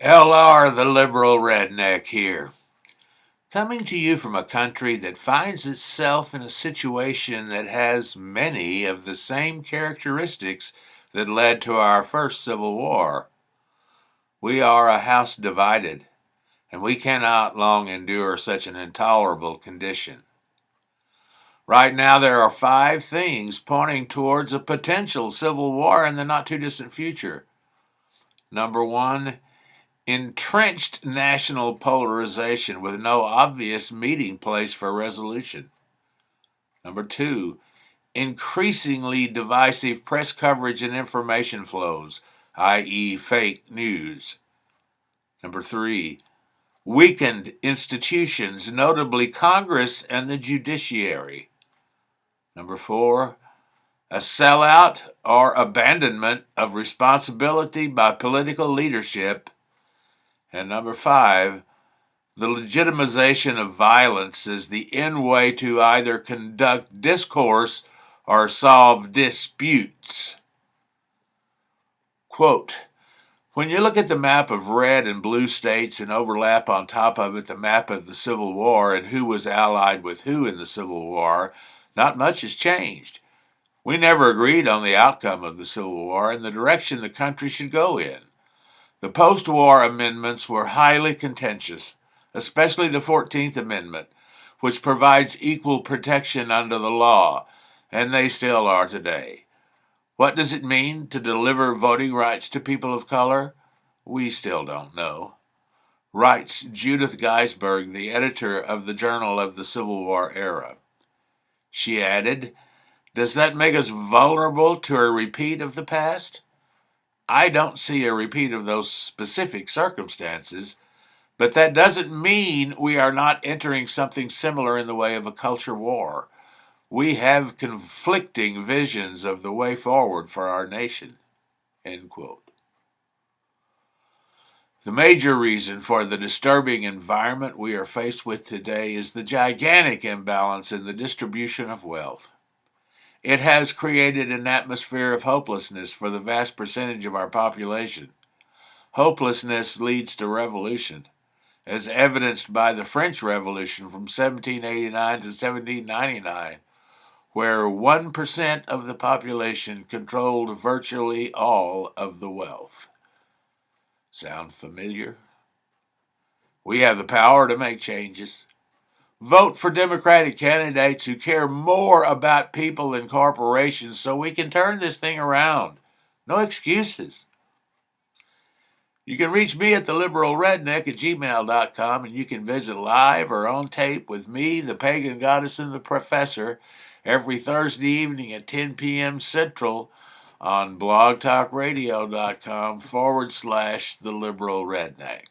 LR, the liberal redneck here, coming to you from a country that finds itself in a situation that has many of the same characteristics that led to our first Civil War. We are a house divided, and we cannot long endure such an intolerable condition. Right now, there are 5 things pointing towards a potential civil war in the not too distant future. Number 1, entrenched national polarization with no obvious meeting place for resolution. Number 2, increasingly divisive press coverage and information flows, i.e., fake news. Number 3, weakened institutions, notably Congress and the judiciary. Number 4, a sellout or abandonment of responsibility by political leadership. And number 5, the legitimization of violence as the end way to either conduct discourse or solve disputes. Quote, when you look at the map of red and blue states and overlap on top of it the map of the Civil War and who was allied with who in the Civil War, not much has changed. We never agreed on the outcome of the Civil War and the direction the country should go in. The post-war amendments were highly contentious, especially the 14th Amendment, which provides equal protection under the law, and they still are today. What does it mean to deliver voting rights to people of color? We still don't know. Writes Judith Geisberg, the editor of the Journal of the Civil War Era. She added, does that make us vulnerable to a repeat of the past? I don't see a repeat of those specific circumstances, but that doesn't mean we are not entering something similar in the way of a culture war. We have conflicting visions of the way forward for our nation. End quote. The major reason for the disturbing environment we are faced with today is the gigantic imbalance in the distribution of wealth. It has created an atmosphere of hopelessness for the vast percentage of our population. Hopelessness leads to revolution, as evidenced by the French Revolution from 1789 to 1799, where 1% of the population controlled virtually all of the wealth. Sound familiar? We have the power to make changes. Vote for Democratic candidates who care more about people than corporations so we can turn this thing around. No excuses. You can reach me at theliberalredneck@gmail.com, and you can visit live or on tape with me, the pagan goddess, and the professor every Thursday evening at 10 p.m. Central on blogtalkradio.com/theliberalredneck.